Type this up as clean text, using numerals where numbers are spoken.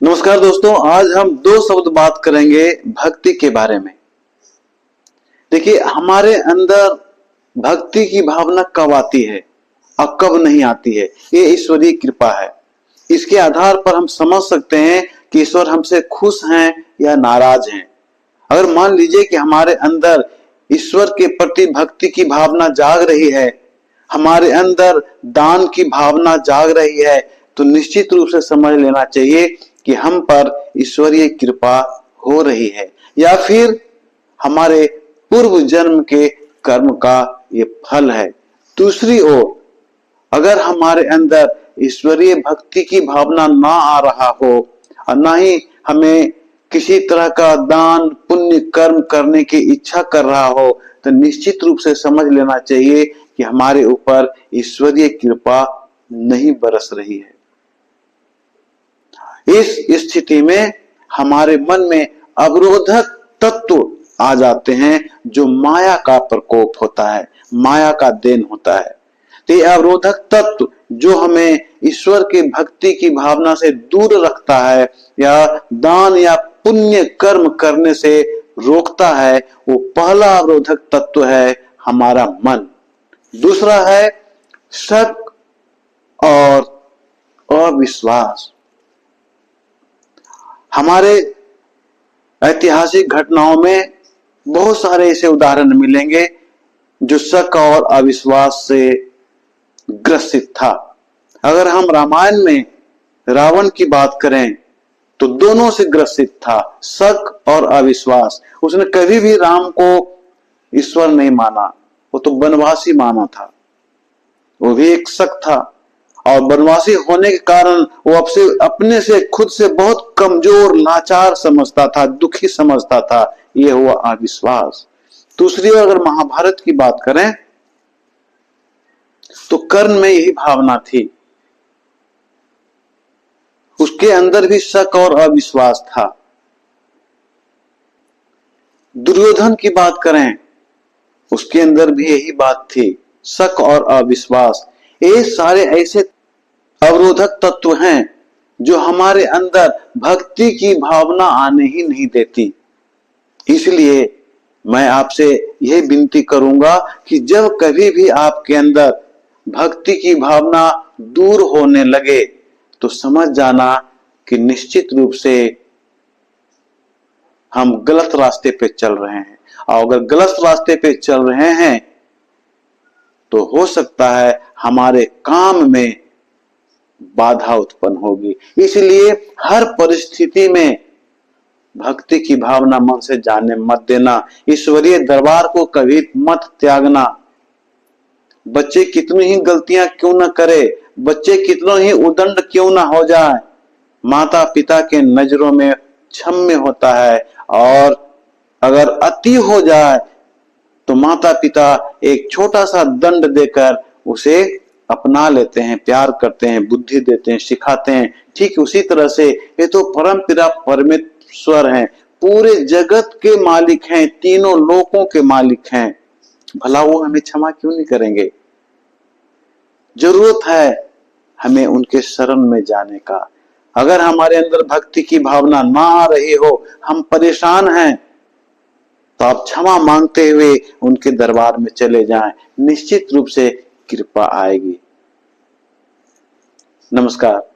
नमस्कार दोस्तों, आज हम दो शब्द बात करेंगे भक्ति के बारे में। देखिए, हमारे अंदर भक्ति की भावना कब आती है और कब नहीं आती है, ये ईश्वरीय कृपा है। इसके आधार पर हम समझ सकते हैं कि ईश्वर हमसे खुश हैं या नाराज हैं। अगर मान लीजिए कि हमारे अंदर ईश्वर के प्रति भक्ति की भावना जाग रही है, हमारे अंदर दान की भावना जाग रही है, तो निश्चित रूप से समझ लेना चाहिए कि हम पर ईश्वरीय कृपा हो रही है, या फिर हमारे पूर्व जन्म के कर्म का ये फल है। दूसरी ओर, अगर हमारे अंदर ईश्वरीय भक्ति की भावना ना आ रहा हो और ना ही हमें किसी तरह का दान पुण्य कर्म करने की इच्छा कर रहा हो, तो निश्चित रूप से समझ लेना चाहिए कि हमारे ऊपर ईश्वरीय कृपा नहीं बरस रही है। इस स्थिति में हमारे मन में अवरोधक तत्व आ जाते हैं, जो माया का प्रकोप होता है, माया का देन होता है। तो ये अवरोधक तत्व जो हमें ईश्वर के भक्ति की भावना से दूर रखता है या दान या पुण्य कर्म करने से रोकता है, वो पहला अवरोधक तत्व है हमारा मन। दूसरा है शक और अविश्वास। हमारे ऐतिहासिक घटनाओं में बहुत सारे ऐसे उदाहरण मिलेंगे जो शक और अविश्वास से ग्रसित था। अगर हम रामायण में रावण की बात करें तो दोनों से ग्रसित था, शक और अविश्वास। उसने कभी भी राम को ईश्वर नहीं माना, वो तो वनवासी माना था, वो भी एक शक था। और वनवासी होने के कारण वो अपने से खुद से बहुत कमजोर लाचार समझता था, दुखी समझता था। ये हुआ अविश्वास। दूसरी ओर अगर महाभारत की बात करें तो कर्ण में यही भावना थी, उसके अंदर भी शक और अविश्वास था। दुर्योधन की बात करें, उसके अंदर भी यही बात थी, शक और अविश्वास। ये सारे ऐसे अवरोधक तत्व हैं जो हमारे अंदर भक्ति की भावना आने ही नहीं देती। इसलिए मैं आपसे यह विनती करूंगा कि जब कभी भी आपके अंदर भक्ति की भावना दूर होने लगे तो समझ जाना कि निश्चित रूप से हम गलत रास्ते पे चल रहे हैं। और अगर गलत रास्ते पे चल रहे हैं तो हो सकता है हमारे काम में बाधा उत्पन्न होगी। इसलिए हर परिस्थिति में भक्ति की भावना मन से जाने मत देना, ईश्वरीय दरबार को कभी मत त्यागना। बच्चे कितनी ही गलतियां क्यों न करे, बच्चे कितनों ही उदंड क्यों ना हो जाए, माता पिता के नजरों में क्षम्य होता है। और अगर अति हो जाए तो माता पिता एक छोटा सा दंड देकर उसे अपना लेते हैं, प्यार करते हैं, बुद्धि देते हैं, सिखाते हैं। ठीक उसी तरह से ये तो परम पिता परमेश्वर हैं, पूरे जगत के मालिक हैं, तीनों लोकों के मालिक हैं। भला वो हमें क्षमा क्यों नहीं करेंगे? जरूरत है हमें उनके शरण में जाने का। अगर हमारे अंदर भक्ति की भावना ना आ रही हो, हम परेशान हैं, तो आप क्षमा मांगते हुए उनके दरबार में चले जाएं, निश्चित रूप से कृपा आएगी। नमस्कार।